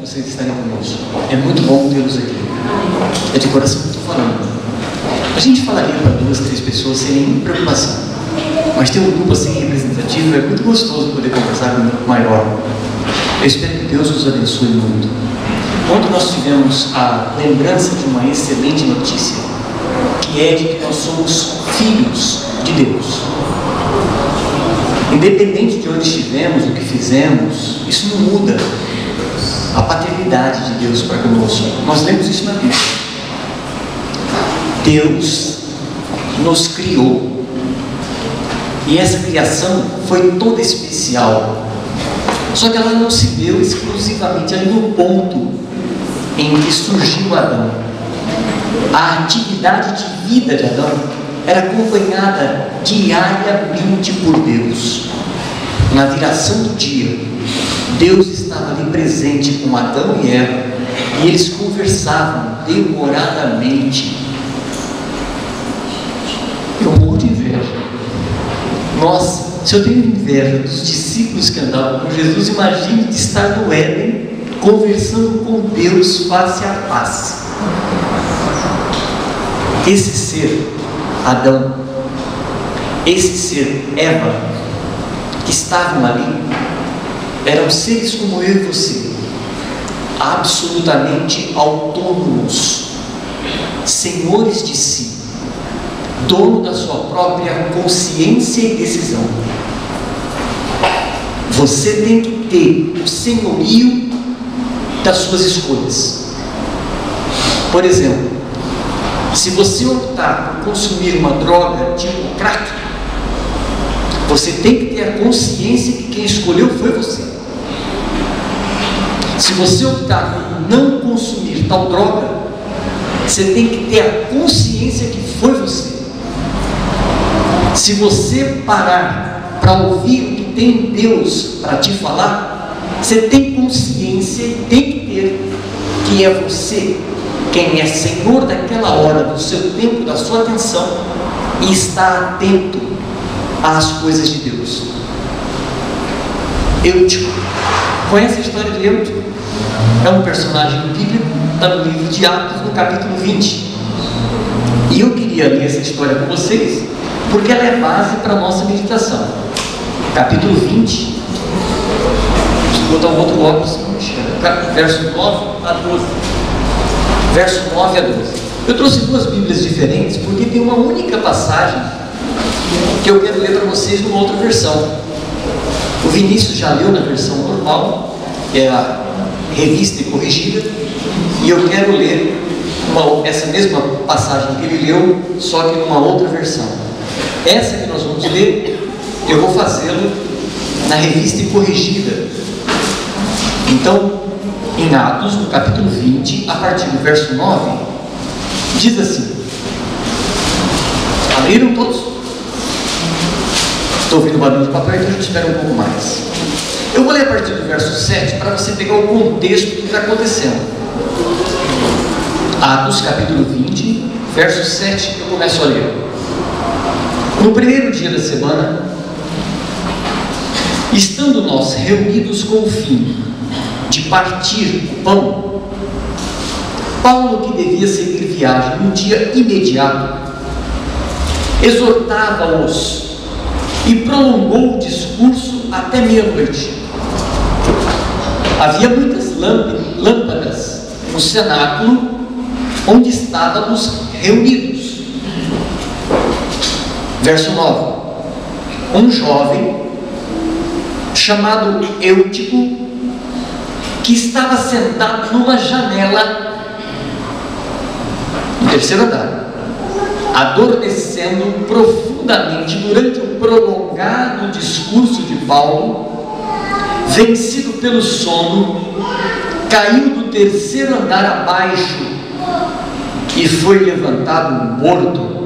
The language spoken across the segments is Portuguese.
vocês estarem conosco. É muito bom tê-los aqui. É de coração que estou falando. A gente falaria para 2, 3 pessoas sem nenhuma preocupação. Mas ter um grupo assim representativo é muito gostoso poder conversar com um grupo maior. Eu espero que Deus nos abençoe muito. Ontem nós tivemos a lembrança de uma excelente notícia, que é de que nós somos filhos de Deus. Independente de onde estivemos, o que fizemos, isso não muda a paternidade de Deus para conosco. Nós lemos isso na Bíblia. Deus nos criou, e essa criação foi toda especial. Só que ela não se deu exclusivamente ali no ponto em que surgiu Adão. A atividade de vida de Adão era acompanhada diariamente por Deus. Na viração do dia, Deus estava ali presente com Adão e Eva, e eles conversavam demoradamente. Eu morro de inveja. Nossa, se eu tenho inveja dos discípulos que andavam com Jesus, imagine de estar no Éden conversando com Deus face a face. Esse ser Adão, esse ser Eva, que estavam ali, eram seres como eu e você, absolutamente autônomos, senhores de si, dono da sua própria consciência e decisão. Você tem que ter o senhorio das suas escolhas. Por exemplo, se você optar por consumir uma droga tipo crack, você tem que ter a consciência que quem escolheu foi você. Se você optar por não consumir tal droga, você tem que ter a consciência que foi você. Se você parar para ouvir o que tem Deus para te falar, você tem consciência e tem que ter que é você quem é senhor daquela hora, do seu tempo, da sua atenção, e está atento às coisas de Deus. Eutico. Conhece a história de Eutico? É um personagem bíblico, está no livro de Atos, no capítulo 20. E eu queria ler essa história com vocês, porque ela é base para a nossa meditação. Capítulo 20. Vou botar um outro óculos, verso 9 a 12. Verso 9 a 12. Eu trouxe 2 Bíblias diferentes, porque tem uma única passagem que eu quero ler para vocês numa outra versão. O Vinícius já leu na versão normal, que é a revista e corrigida, e eu quero ler essa mesma passagem que ele leu, só que numa outra versão. Essa que nós vamos ler, eu vou fazê-lo na revista e corrigida. Então, em Atos, no capítulo 20, a partir do verso 9, diz assim: abriram todos? Estou ouvindo barulho de papel, então a gente espera um pouco mais. Eu vou ler a partir do verso 7 para você pegar o contexto do que está acontecendo. Atos, capítulo 20, verso 7, eu começo a ler. No primeiro dia da semana, estando nós reunidos com o fim de partir o pão, Paulo, que devia seguir viagem no dia imediato, exortava-os e prolongou o discurso até meia-noite. Havia muitas lâmpadas no cenáculo onde estávamos reunidos. Verso 9. Um jovem chamado Eutico, que estava sentado numa janela no terceiro andar, adormecendo profundamente durante o prolongado discurso de Paulo, vencido pelo sono, caiu do terceiro andar abaixo e foi levantado morto.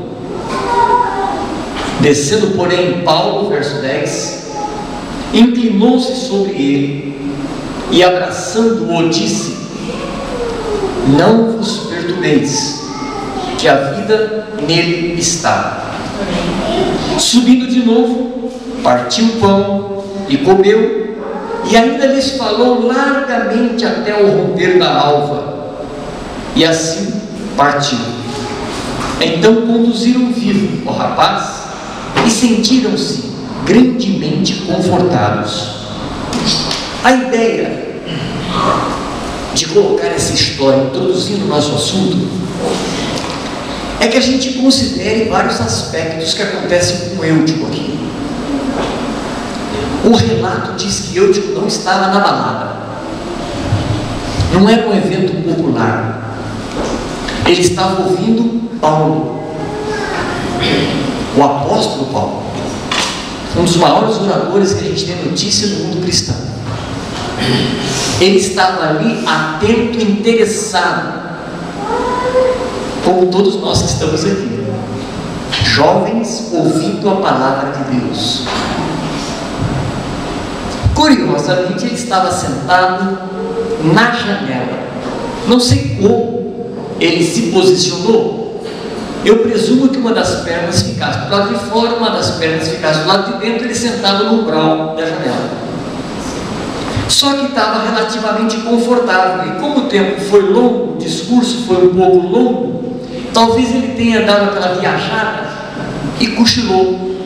Descendo, porém, Paulo, verso 10, inclinou-se sobre ele e, abraçando-o, disse: não vos perturbeis, que a vida nele está. Subindo de novo, partiu o pão e comeu, e ainda lhes falou largamente até o romper da alva, e assim partiu. Então conduziram vivo o rapaz e sentiram-se grandemente confortados. A ideia de colocar essa história, introduzindo o nosso assunto, é que a gente considere vários aspectos que acontecem com Eutico aqui. O relato diz que Eutico não estava na balada, não era um evento popular, ele estava ouvindo Paulo, o apóstolo Paulo, um dos maiores oradores que a gente tem notícia no mundo cristão. Ele estava ali atento, interessado, como todos nós que estamos aqui, jovens ouvindo a palavra de Deus. Curiosamente, ele estava sentado na janela. Não sei como ele se posicionou. Eu presumo que uma das pernas ficasse do lado de fora, uma das pernas ficasse do lado de dentro, ele sentado no umbral da janela. Só que estava relativamente confortável, e como o tempo foi longo, o discurso foi um pouco longo, talvez ele tenha dado aquela viajada e cochilou,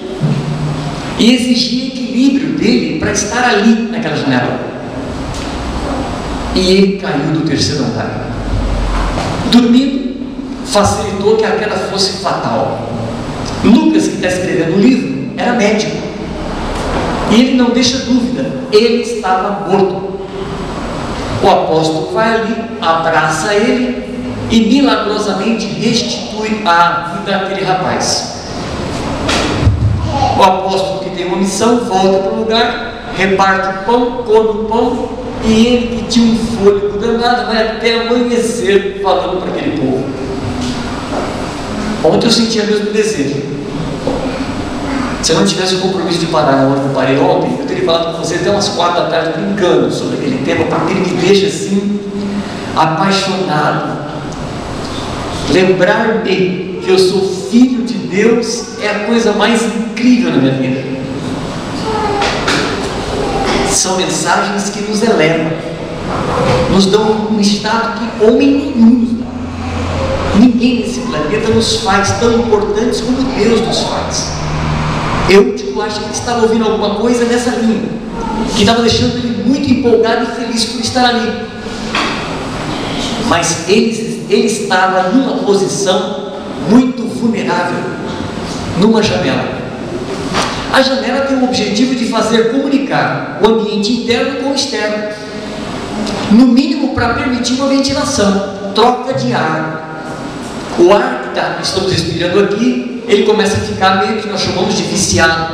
e exigia equilíbrio dele para estar ali naquela janela, e ele caiu do terceiro andar. Dormindo facilitou que a queda fosse fatal. Lucas, que está escrevendo o livro, era médico, e ele não deixa dúvida, ele estava morto. O apóstolo vai ali, abraça ele e milagrosamente restitui a vida àquele rapaz. O apóstolo, que tem uma missão, volta para o lugar, reparte o pão, come o pão, e ele, que tinha um fôlego danado, vai até amanhecer falando para aquele povo. Ontem eu sentia o mesmo desejo. Se eu não tivesse o compromisso de parar na hora que eu parei ontem, eu teria falado com você até umas 4 da tarde brincando sobre aquele tema, porque ele me deixa assim apaixonado. Lembrar-me que eu sou filho de Deus é a coisa mais incrível na minha vida. São mensagens que nos elevam, nos dão um estado que homem nenhum nos dá. Ninguém nesse planeta nos faz tão importantes como Deus nos faz. Eu acho que ele estava ouvindo alguma coisa nessa linha, que estava deixando ele muito empolgado e feliz por estar ali. Mas ele estava numa posição muito vulnerável, numa janela. A janela tem o objetivo de fazer comunicar o ambiente interno com o externo, no mínimo para permitir uma ventilação, troca de ar. O ar que estamos respirando aqui, ele começa a ficar meio que nós chamamos de viciado.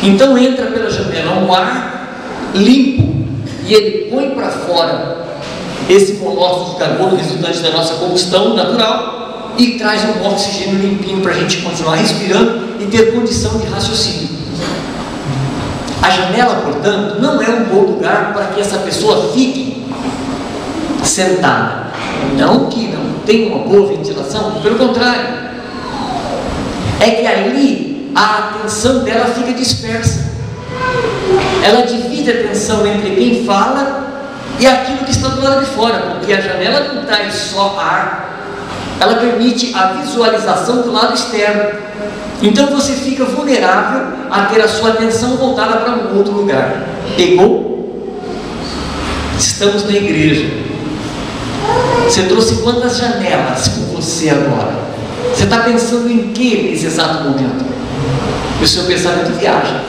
Então entra pela janela um ar limpo e ele põe para fora esse monóxido de carbono resultante da nossa combustão natural e traz um oxigênio limpinho para a gente continuar respirando e ter condição de raciocínio. A janela, portanto, não é um bom lugar para que essa pessoa fique sentada. Não que não tenha uma boa ventilação, pelo contrário, é que ali a atenção dela fica dispersa. Ela divide a atenção entre quem fala e aquilo que está do lado de fora, porque a janela não traz só ar, ela permite a visualização do lado externo. Então você fica vulnerável a ter a sua atenção voltada para um outro lugar. Pegou? Estamos na igreja. Você trouxe quantas janelas com você agora? Você está pensando em que nesse exato momento? E o seu pensamento viaja.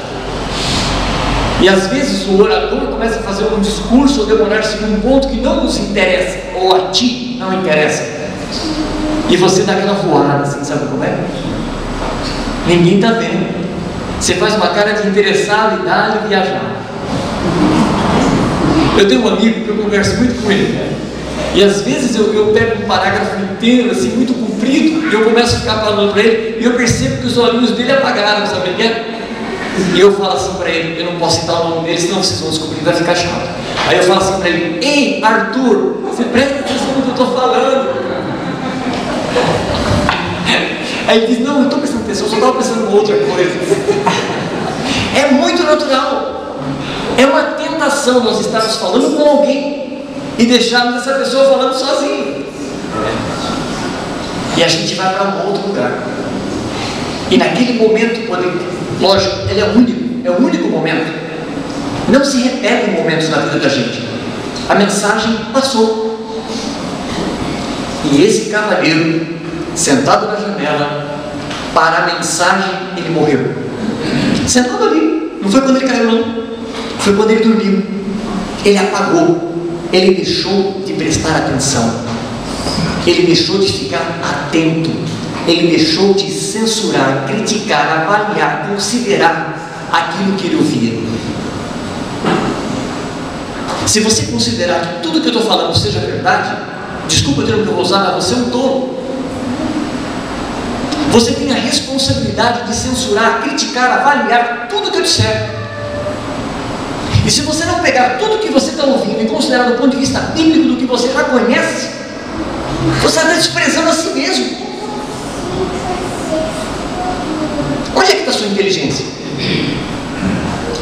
E às vezes o orador começa a fazer um discurso ou demorar-se num ponto que não nos interessa, ou a ti não interessa. E você dá aquela voada assim, sabe como é? Ninguém está vendo. Você faz uma cara de interessado e dá-lhe viajar. Eu tenho um amigo que eu converso muito com ele, né? E às vezes eu pego um parágrafo inteiro, assim, muito comprido, e eu começo a ficar falando para ele, e eu percebo que os olhinhos dele apagaram, sabe o que é? E eu falo assim para ele, eu não posso citar o nome dele, senão vocês vão descobrir, vai ficar chato. Aí eu falo assim para ele, ei, Arthur, você presta atenção no que eu estou falando. Aí ele diz, não, eu não estou prestando atenção, eu só estava pensando em outra coisa. É muito natural. É uma tentação nós estarmos falando com alguém e deixarmos essa pessoa falando sozinha. E a gente vai para um outro lugar. E naquele momento, lógico, ele é o único momento. Não se repetem momentos na vida da gente. A mensagem passou. E esse cavalheiro, sentado na janela, para a mensagem, ele morreu. Sentado ali. Não foi quando ele caiu, não. Foi quando ele dormiu. Ele apagou. Ele deixou de prestar atenção. Ele deixou de ficar atento. Ele deixou de censurar, criticar, avaliar, considerar aquilo que ele ouvia. Se você considerar que tudo que eu estou falando seja verdade, desculpa o termo que eu vou usar, mas você é um tolo. Você tem a responsabilidade de censurar, criticar, avaliar tudo que eu disser. E se você não pegar tudo que você está ouvindo e considerar do ponto de vista bíblico do que você já conhece, você está desprezando a si mesmo. Onde é que está a sua inteligência?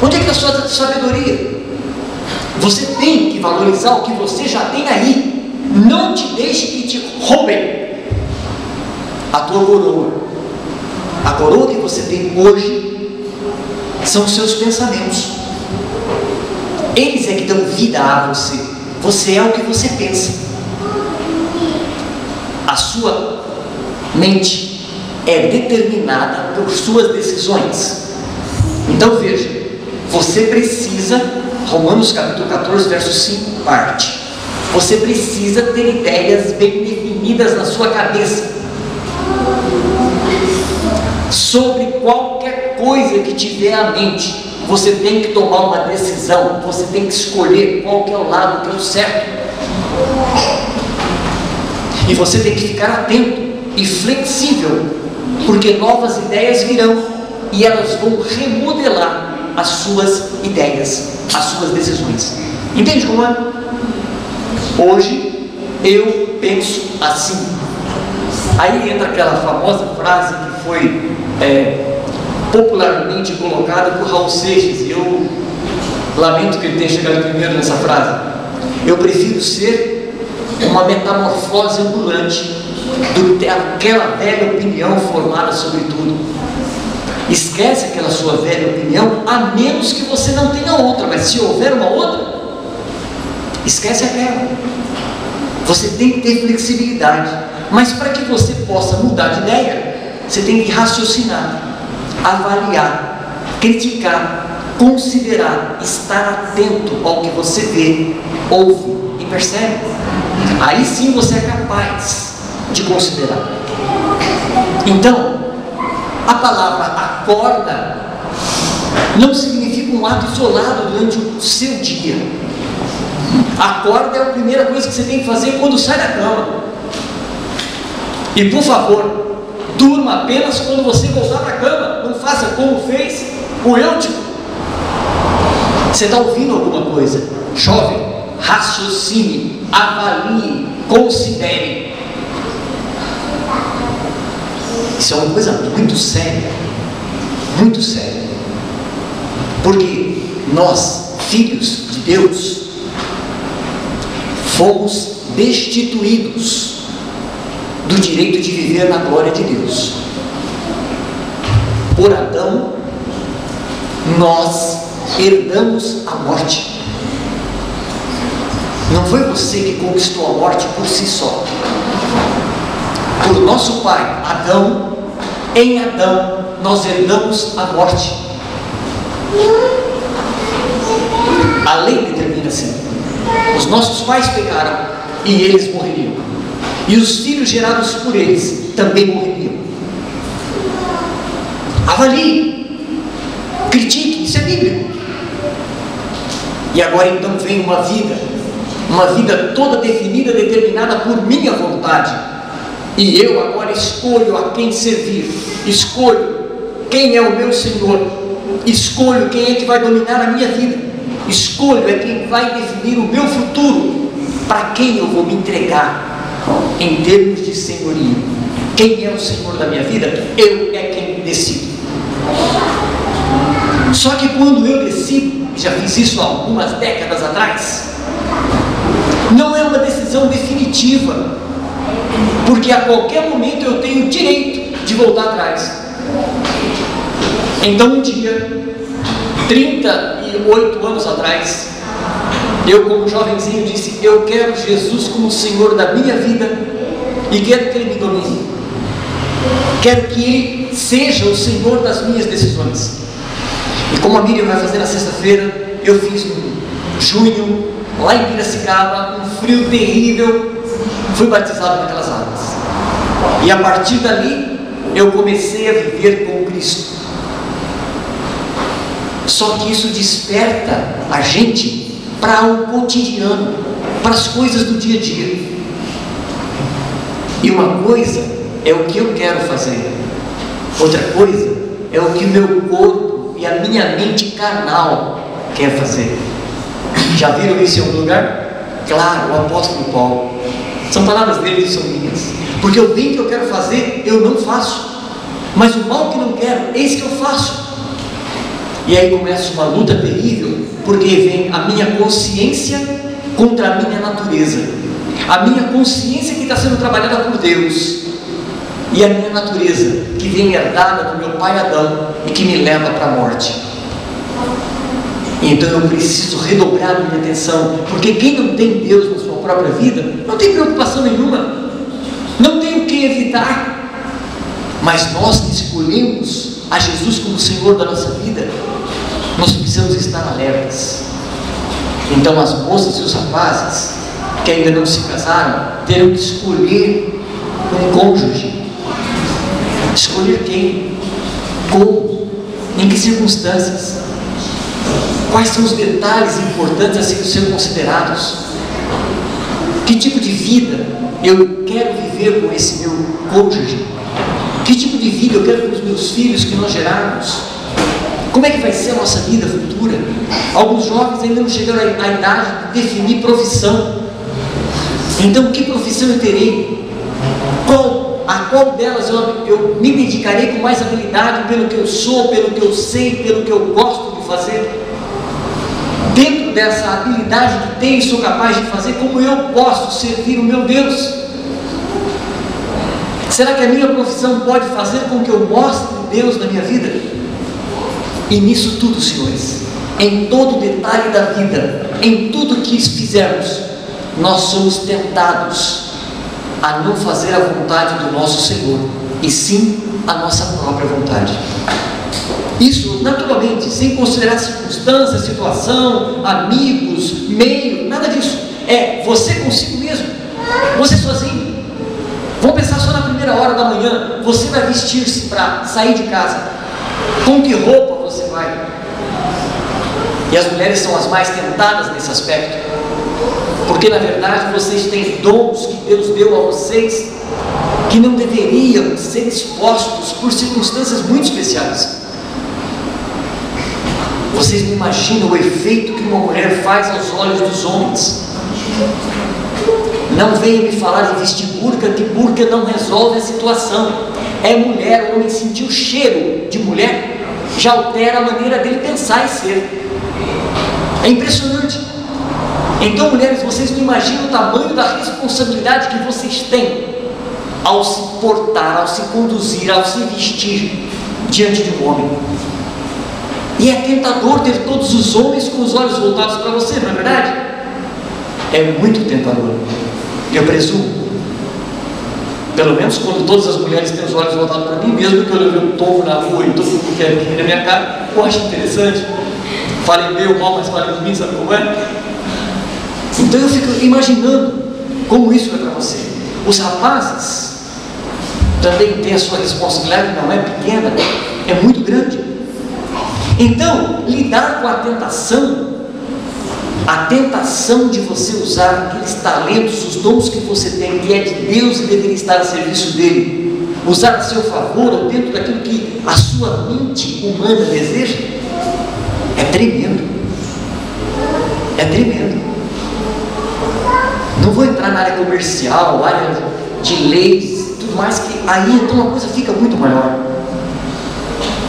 Onde é que está a sua sabedoria? Você tem que valorizar o que você já tem aí. Não te deixe que te roubem a tua coroa. A coroa que você tem hoje são os seus pensamentos. Eles é que dão vida a você. Você é o que você pensa. A sua mente é determinada por suas decisões. Então veja, você precisa, Romanos capítulo 14, verso 5, parte. Você precisa ter ideias bem definidas na sua cabeça sobre qualquer coisa que tiver à mente. Você tem que tomar uma decisão. Você tem que escolher qual que é o lado que é o certo. E você tem que ficar atento e flexível, porque novas ideias virão e elas vão remodelar as suas ideias, as suas decisões. Entende como é? Hoje eu penso assim. Aí entra aquela famosa frase que foi popularmente colocada por Raul Seixas, e eu lamento que ele tenha chegado primeiro nessa frase. Eu prefiro ser uma metamorfose ambulante do que aquela velha opinião formada sobre tudo. Esquece aquela sua velha opinião, a menos que você não tenha outra. Mas se houver uma outra, esquece aquela. Você tem que ter flexibilidade. Mas para que você possa mudar de ideia, você tem que raciocinar, avaliar, criticar, considerar, estar atento ao que você vê, ouve e percebe. Aí sim você é capaz de considerar. Então, a palavra acorda não significa um ato isolado durante o seu dia. Acorda é a primeira coisa que você tem que fazer quando sai da cama. E por favor, durma apenas quando você voltar para a cama. Não faça como fez o Eutico. Você está ouvindo alguma coisa? Jovem, raciocine, avalie, considere. Isso é uma coisa muito séria. Muito séria. Porque nós, filhos de Deus, fomos destituídos do direito de viver na glória de Deus. Por Adão, nós herdamos a morte. Não foi você que conquistou a morte por si só. Por nosso pai, Adão, em Adão, nós herdamos a morte. A lei determina assim: os nossos pais pecaram e eles morreriam, e os filhos gerados por eles também morreriam. Avalie, critique, isso é bíblico. E agora então vem uma vida toda definida, determinada por minha vontade, e eu agora escolho a quem servir, escolho quem é o meu Senhor, escolho quem é que vai dominar a minha vida, escolho é quem vai definir o meu futuro, para quem eu vou me entregar em termos de senhorio. Quem é o Senhor da minha vida? Eu é quem decido. Só que quando eu decido, já fiz isso há algumas décadas atrás, não é uma decisão definitiva, porque a qualquer momento eu tenho o direito de voltar atrás. Então um dia, 38 anos atrás, eu como jovenzinho disse: eu quero Jesus como Senhor da minha vida e quero que Ele me domine, quero que Ele seja o Senhor das minhas decisões. E como a Miriam vai fazer na sexta-feira, eu fiz no junho, lá em Piracicaba, um frio terrível, fui batizado naquelas águas. E a partir dali, eu comecei a viver com Cristo. Só que isso desperta a gente para o cotidiano, para as coisas do dia a dia. E uma coisa é o que eu quero fazer, outra coisa é o que meu corpo e a minha mente carnal quer fazer. Já viram isso em algum lugar? Claro, o apóstolo Paulo. São palavras dele, são minhas. Porque o bem que eu quero fazer, eu não faço, mas o mal que não quero, eis que eu faço. E aí começa uma luta terrível, porque vem a minha consciência contra a minha natureza, a minha consciência que está sendo trabalhada por Deus, e a minha natureza, que vem herdada do meu pai Adão, e que me leva para a morte. Então eu preciso redobrar a minha atenção, porque quem não tem Deus na sua própria vida, não tem preocupação nenhuma, não tem o que evitar. Mas nós que escolhemos a Jesus como Senhor da nossa vida, nós precisamos estar alertas. Então as moças e os rapazes que ainda não se casaram terão que escolher um cônjuge. Escolher quem? Como? Em que circunstâncias? Quais são os detalhes importantes a serem considerados? Que tipo de vida eu quero viver com esse meu cônjuge? Que tipo de vida eu quero com os meus filhos que nós gerarmos? Como é que vai ser a nossa vida futura? Alguns jovens ainda não chegaram à idade de definir profissão. Então, que profissão eu terei? A qual delas eu me dedicarei com mais habilidade, pelo que eu sou, pelo que eu sei, pelo que eu gosto de fazer? Dentro dessa habilidade que tenho e sou capaz de fazer, como eu posso servir o meu Deus? Será que a minha profissão pode fazer com que eu mostre Deus na minha vida? E nisso tudo, senhores, em todo detalhe da vida, em tudo que fizermos, nós somos tentados a não fazer a vontade do nosso Senhor, e sim a nossa própria vontade. Isso naturalmente, sem considerar circunstâncias, situação, amigos, meio, nada disso. É você consigo mesmo, você sozinho. Vamos pensar só na primeira hora da manhã. Você vai vestir-se para sair de casa. Com que roupa você vai? E as mulheres são as mais tentadas nesse aspecto, porque na verdade vocês têm dons que Deus deu a vocês, que não deveriam ser expostos por circunstâncias muito especiais. Vocês não imaginam o efeito que uma mulher faz aos olhos dos homens. Não venha me falar de vestir burca, que burca não resolve a situação. É mulher, o homem sentir o cheiro de mulher, já altera a maneira dele pensar e ser. É impressionante. Então, mulheres, vocês não imaginam o tamanho da responsabilidade que vocês têm ao se portar, ao se conduzir, ao se vestir diante de um homem. E é tentador ter todos os homens com os olhos voltados para você, não é verdade? É muito tentador. Eu presumo, pelo menos quando todas as mulheres têm os olhos voltados para mim, mesmo que eu leve um tombo na rua e todo mundo quer rir na minha cara, eu acho interessante. Falem bem ou mal, mas falem de mim, sabe como é? Então eu fico imaginando como isso é para você. Os rapazes também têm a sua responsabilidade, não é pequena, é muito grande. Então, lidar com a tentação de você usar aqueles talentos, os dons que você tem, que é de Deus e deveria estar a serviço dele, usar a seu favor ou dentro daquilo que a sua mente humana deseja, é tremendo. É tremendo. Não vou entrar na área comercial, área de leis, tudo mais, que aí então a coisa fica muito maior.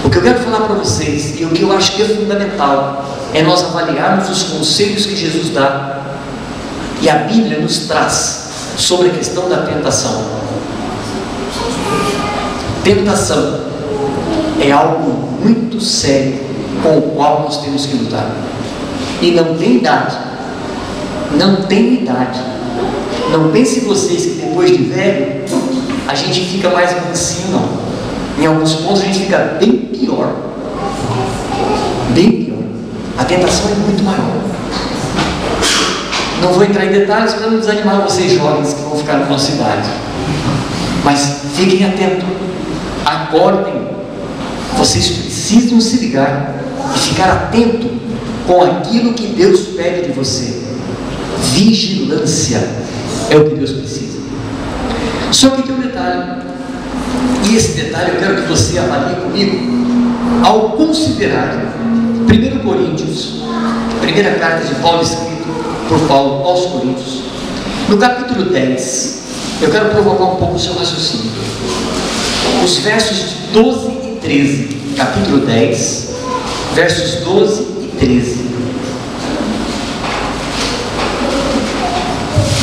O que eu quero falar para vocês, e o que eu acho que é fundamental, é nós avaliarmos os conselhos que Jesus dá, e a Bíblia nos traz sobre a questão da tentação. Tentação é algo muito sério com o qual nós temos que lutar, e não tem idade, não tem idade. Não pense vocês que depois de velho a gente fica mais mansinho, não. Em alguns pontos a gente fica bem pior, bem pior. A tentação é muito maior. Não vou entrar em detalhes para não desanimar vocês jovens que vão ficar na nossa idade, mas fiquem atentos, acordem. Vocês precisam se ligar e ficar atento com aquilo que Deus pede de você. Vigilância é o que Deus precisa. Só que tem um detalhe, e esse detalhe eu quero que você avalie comigo ao considerar 1 Coríntios, primeira carta de Paulo, escrito por Paulo aos Coríntios, no capítulo 10. Eu quero provocar um pouco o seu raciocínio. Os versos de 12 e 13, capítulo 10, versos 12 e 13.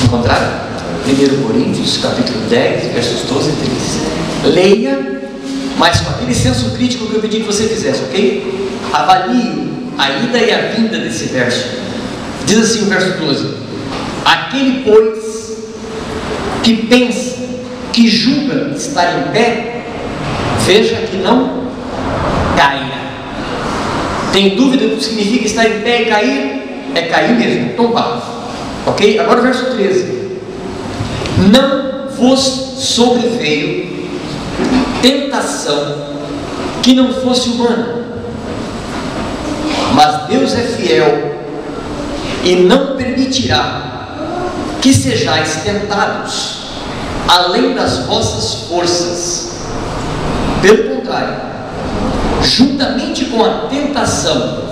Encontraram? 1 Coríntios, capítulo 10, versos 12 e 13. Leia, mas com aquele senso crítico que eu pedi que você fizesse, ok? Avalie a ida e a vinda desse verso. Diz assim o verso 12: aquele, pois, que pensa, que julga estar em pé, veja que não caia. Tem dúvida do que significa estar em pé e cair? É cair mesmo, tombar. Ok? Agora o verso 13: não vos sobreveio tentação que não fosse humana, mas Deus é fiel e não permitirá que sejais tentados além das vossas forças. Pelo contrário, juntamente com a tentação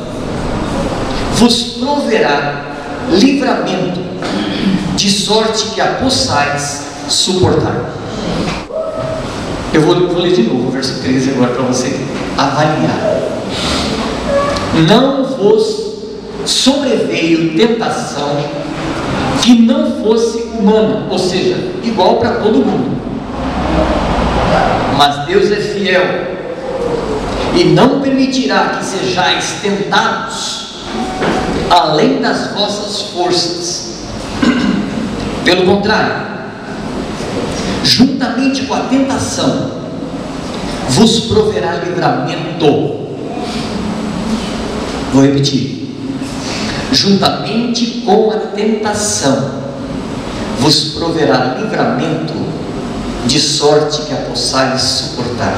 vos proverá livramento, de sorte que a possais suportar. Eu vou ler de novo o verso 13 agora para você avaliar. Não vos sobreveio tentação que não fosse humana, ou seja, igual para todo mundo, mas Deus é fiel e não permitirá que sejais tentados além das vossas forças. Pelo contrário, juntamente com a tentação vos proverá livramento. Vou repetir: juntamente com a tentação vos proverá livramento, de sorte que a possais suportar.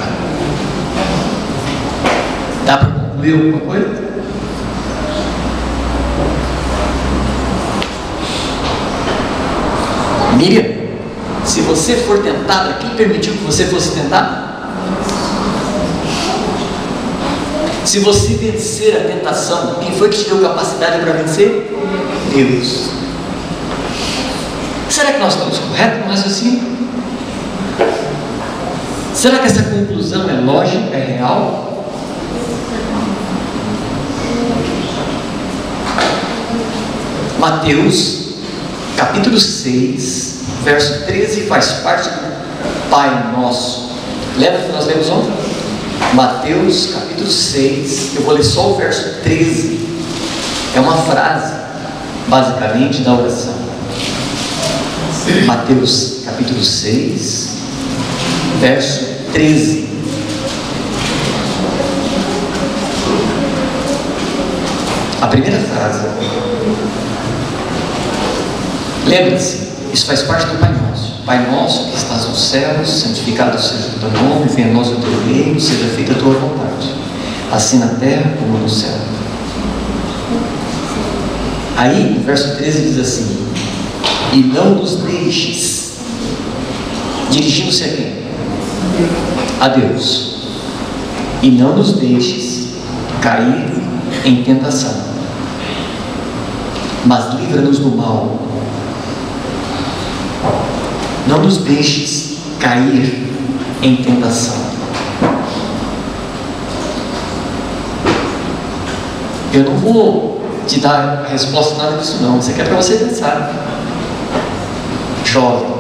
Dá para concluir alguma coisa? Miriam, se você for tentada, quem permitiu que você fosse tentada? Se você vencer a tentação, quem foi que te deu capacidade para vencer? Deus. Será que nós estamos corretos no raciocínio? Será que essa conclusão é lógica, é real? Mateus capítulo 6, verso 13, faz parte do Pai Nosso. Lembra que nós lemos ontem? Mateus capítulo 6, eu vou ler só o verso 13. É uma frase, basicamente, da oração. Mateus capítulo 6, verso 13. A primeira frase. Lembre-se, isso faz parte do Pai Nosso. Pai nosso que estás nos céus, santificado seja o teu nome, venha a nós o teu reino, seja feita a tua vontade, assim na terra como no céu. Aí, no verso 13 diz assim: e não nos deixes, dirigindo-se a quem? A Deus. E não nos deixes cair em tentação, mas livra-nos do mal. Não nos deixes cair em tentação. Eu não vou te dar a resposta nada disso não. Isso aqui é para você pensar. Jovem.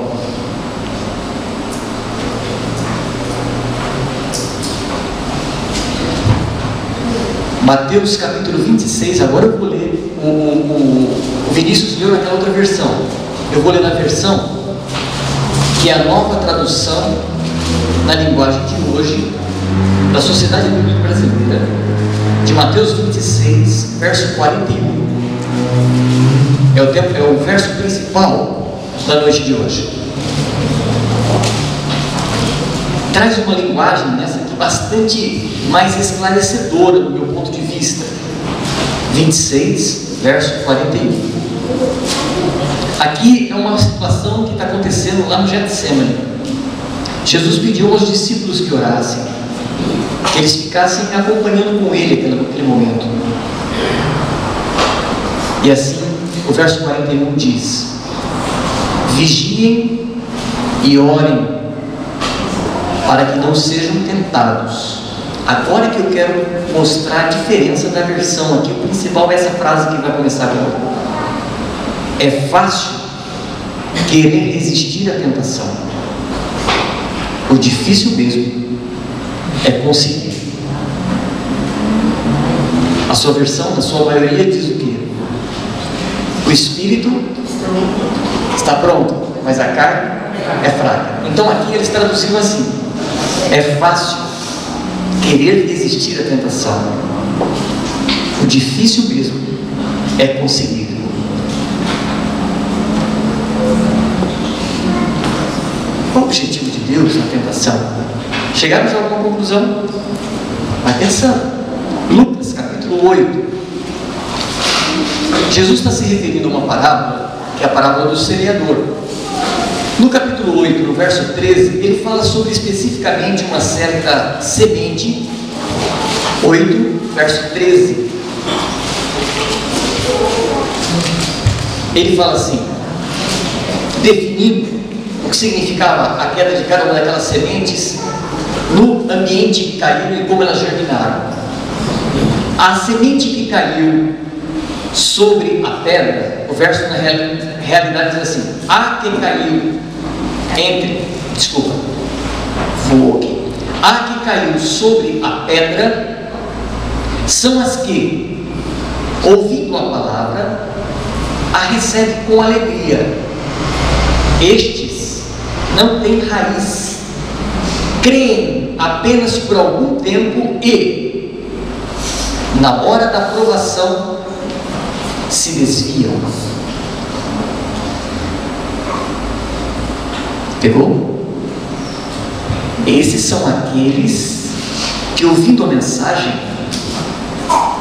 Mateus capítulo 26, agora eu vou ler, o Vinícius leu naquela outra versão, eu vou ler na versão que é a nova tradução na linguagem de hoje da Sociedade Bíblica Brasileira, de Mateus 26, verso 41, é o verso principal da noite de hoje. Traz uma linguagem nessa aqui bastante mais esclarecedora do meu ponto de vista. 26, verso 41. Aqui é uma situação que está acontecendo lá no Getsemane. Jesus pediu aos discípulos que orassem, que eles ficassem acompanhando com ele naquele momento. E assim, o verso 41 diz: vigiem e orem, para que não sejam tentados. Agora que eu quero mostrar a diferença da versão aqui, o principal é essa frase que vai começar agora. É fácil querer resistir à tentação. O difícil mesmo é conseguir. A sua versão, na sua maioria, diz o quê? O espírito está pronto, mas a carne é fraca. Então aqui eles traduziram assim: é fácil querer resistir à tentação. O difícil mesmo é conseguir. Qual o objetivo de Deus na tentação? Chegaram já a alguma conclusão? Vai pensando. Lucas capítulo 8. Jesus está se referindo a uma parábola, que é a parábola do semeador. No capítulo 8, no verso 13, ele fala sobre especificamente uma certa semente. 8, verso 13. Ele fala assim, definindo o que significava a queda de cada uma daquelas sementes no ambiente que caiu e como elas germinaram. A semente que caiu sobre a pedra, o verso na realidade diz assim: a que caiu a que caiu sobre a pedra são as que, ouvindo a palavra, a recebem com alegria. Estes não têm raiz, creem apenas por algum tempo e, na hora da provação, se desviam. Pegou? Esses são aqueles que, ouvindo a mensagem,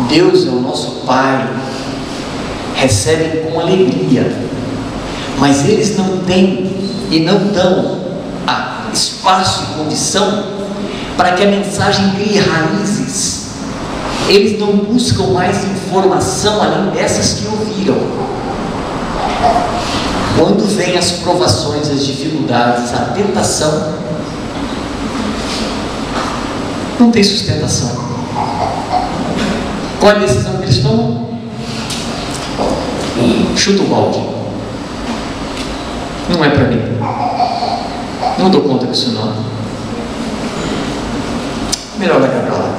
Deus é o nosso Pai, recebem com alegria, mas eles não têm e não dão espaço e condição para que a mensagem crie raízes. Eles não buscam mais informação além dessas que ouviram. Quando vêm as provações, as dificuldades, a tentação, não tem sustentação. Qual é a decisão que eles tomam? Chuta o balde. Não é para mim. Não dou conta disso não. Melhor vai para lá.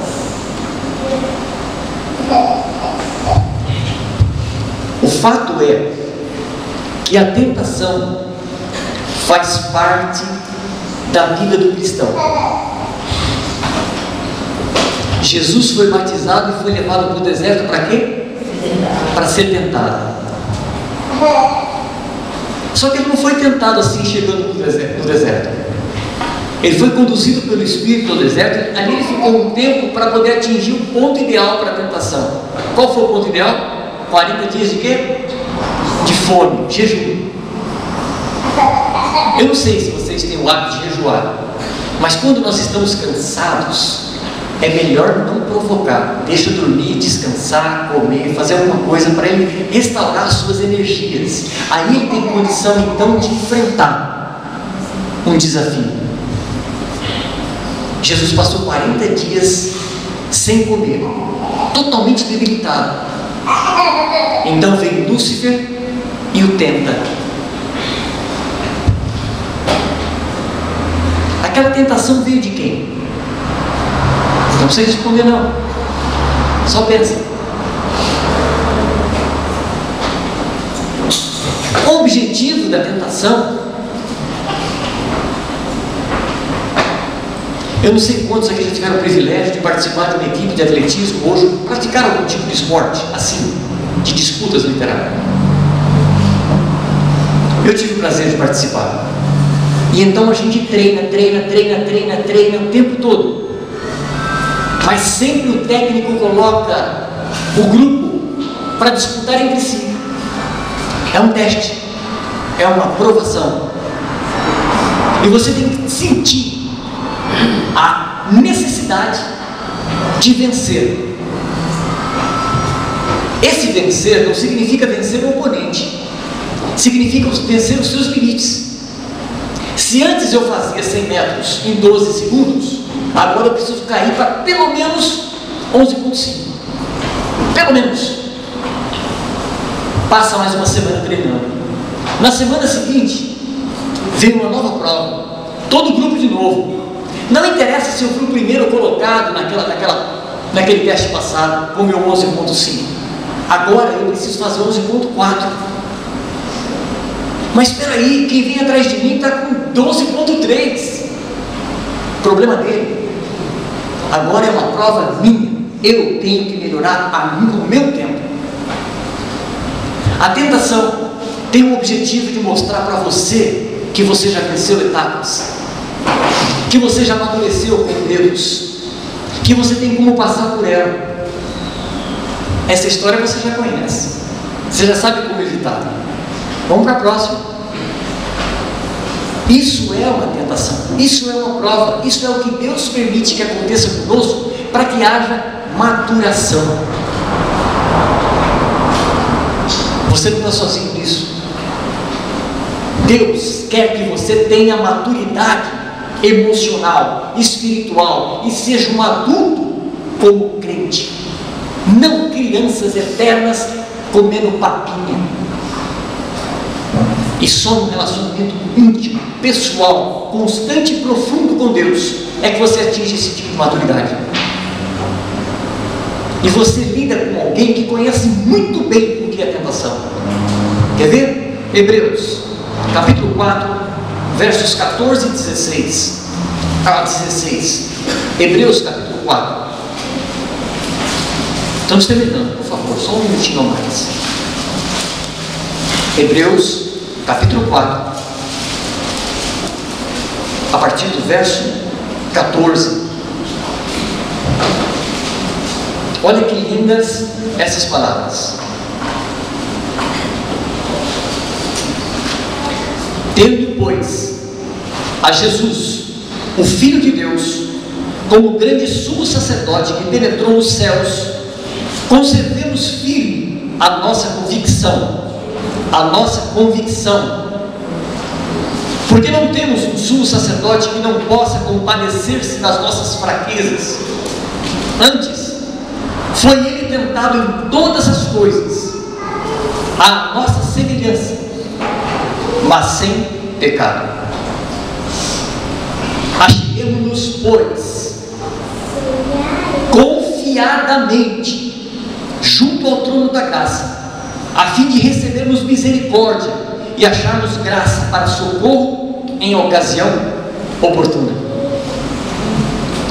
O fato é que a tentação faz parte da vida do cristão. Jesus foi batizado e foi levado para o deserto para quê? Para ser tentado. Só que ele não foi tentado assim chegando no deserto. Ele foi conduzido pelo Espírito ao deserto. Ali ele ficou um tempo para poder atingir o ponto ideal para a tentação. Qual foi o ponto ideal? 40 dias de quê? De fome, jejum. Eu não sei se vocês têm o hábito de jejuar, mas quando nós estamos cansados, é melhor não provocar. Deixa dormir, descansar, comer, fazer alguma coisa para ele restaurar as suas energias. Aí ele tem condição então de enfrentar um desafio. Jesus passou 40 dias sem comer, totalmente debilitado. Então vem Lúcifer e o tenta. Aquela tentação veio de quem? Não precisa responder não, só pensa. O objetivo da tentação, eu não sei quantos aqui já tiveram o privilégio de participar de uma equipe de atletismo ou praticar algum tipo de esporte assim, de disputas literárias. Eu tive o prazer de participar. E então a gente treina o tempo todo. Mas sempre o técnico coloca o grupo para disputar entre si. É um teste, é uma provação. E você tem que sentir a necessidade de vencer. Esse vencer não significa vencer o oponente, significa vencer os seus limites. Se antes eu fazia 100 metros em 12 segundos, agora eu preciso cair para pelo menos 11,5. Pelo menos. Passa mais uma semana treinando. Na semana seguinte, vem uma nova prova. Todo grupo de novo. Não interessa se eu fui o primeiro colocado naquele teste passado, com o meu 11,5. Agora eu preciso fazer 11,4. Mas espera aí, quem vem atrás de mim está com 12,3. Problema dele. Agora é uma prova minha. Eu tenho que melhorar o meu tempo. A tentação tem o objetivo de mostrar para você que você já venceu etapas, que você já amadureceu com Deus, que você tem como passar por ela. Essa história você já conhece, você já sabe como evitar. Vamos para a próxima. Isso é uma tentação, isso é uma prova, isso é o que Deus permite que aconteça conosco para que haja maturação. Você não está sozinho nisso. Deus quer que você tenha maturidade emocional, espiritual e seja um adulto como crente, não crianças eternas comendo papinha. E só um relacionamento íntimo, pessoal, constante e profundo com Deus é que você atinge esse tipo de maturidade. E você lida com alguém que conhece muito bem o que é tentação. Quer ver? Hebreus, capítulo 4, versos 14 e 16. 16. Hebreus, capítulo 4. Estamos terminando, por favor, só um minutinho a mais. Hebreus, capítulo 4, a partir do verso 14. Olha que lindas essas palavras. Tendo, pois, a Jesus, o Filho de Deus, como grande sumo sacerdote que penetrou os céus, conservemos firme a nossa convicção, porque não temos um sumo sacerdote que não possa compadecer-se das nossas fraquezas. Antes, foi ele tentado em todas as coisas, à nossa semelhança, mas sem pecado. Acheguemo-nos, pois, confiadamente junto ao trono da graça, a fim de recebermos misericórdia e acharmos graça para socorro em ocasião oportuna.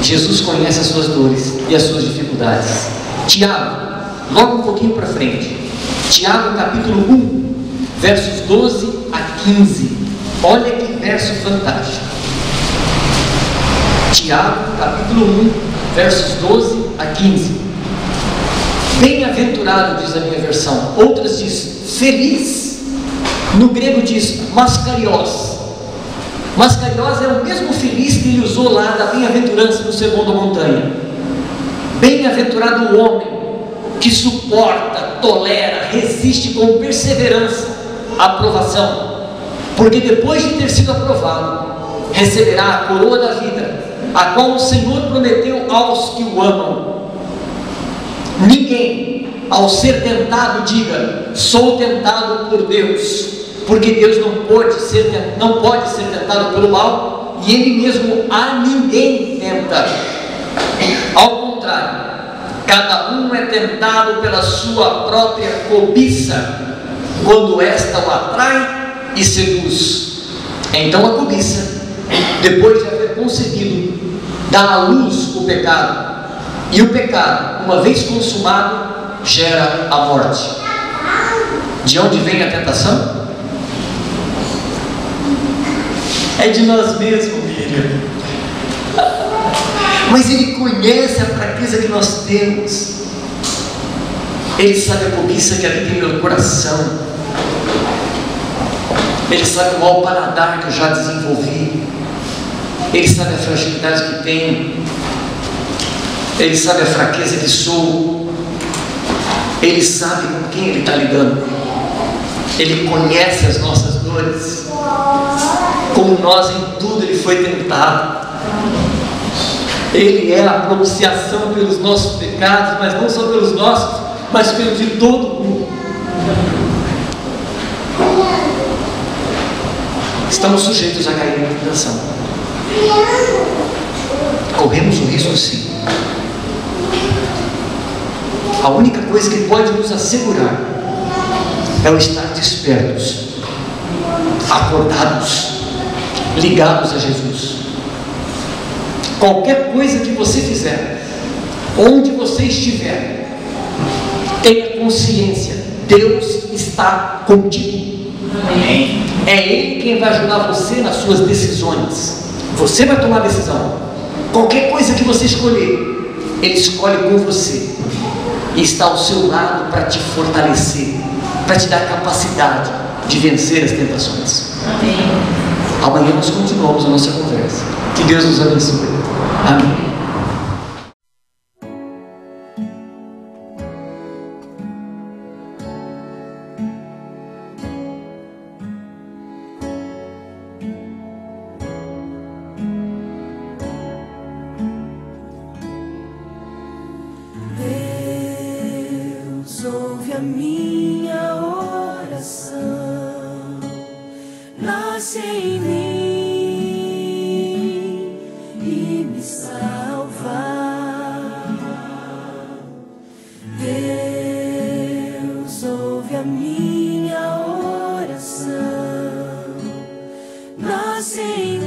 Jesus conhece as suas dores e as suas dificuldades. Tiago, logo um pouquinho para frente, Tiago capítulo 1, versos 12 a 15. Olha que verso fantástico. Tiago capítulo 1, versos 12 a 15. Bem-aventurado, diz a minha versão. Outras diz feliz. No grego diz mascarios. Mascarios é o mesmo feliz que ele usou lá da bem-aventurança no Sermão da Montanha. Bem-aventurado o homem que suporta, tolera, resiste com perseverança a aprovação, porque depois de ter sido aprovado, receberá a coroa da vida, a qual o Senhor prometeu aos que o amam. Ninguém, ao ser tentado, diga: sou tentado por Deus, porque Deus não pode ser tentado pelo mal, e Ele mesmo a ninguém tenta. Ao contrário, cada um é tentado pela sua própria cobiça, quando esta o atrai e seduz. Então a cobiça, depois de haver concebido, dá à luz o pecado, e o pecado, uma vez consumado, gera a morte. De onde vem a tentação? É de nós mesmos, Miriam. Mas Ele conhece a fraqueza que nós temos. Ele sabe a cobiça que habita em meu coração. Ele sabe o mau paladar que eu já desenvolvi. Ele sabe a fragilidade que tenho. Ele sabe a fraqueza que sou. Ele sabe com quem Ele está lidando. Ele conhece as nossas dores. Como nós, em tudo Ele foi tentado. Ele é a propiciação pelos nossos pecados, mas não só pelos nossos, mas pelos de todo mundo. Estamos sujeitos a cair na tentação. Corremos o risco, sim. A única coisa que pode nos assegurar é o estar despertos, acordados, ligados a Jesus. Qualquer coisa que você fizer, onde você estiver, tenha consciência: Deus está contigo. Amém. É Ele quem vai ajudar você nas suas decisões. Você vai tomar a decisão. Qualquer coisa que você escolher, Ele escolhe com você e está ao seu lado para te fortalecer, para te dar capacidade de vencer as tentações. Amém. Amanhã nós continuamos a nossa conversa. Que Deus nos abençoe. Amém. Deus ouve a minha oração, nasce em mim e me salva. Deus ouve a minha oração, nasce em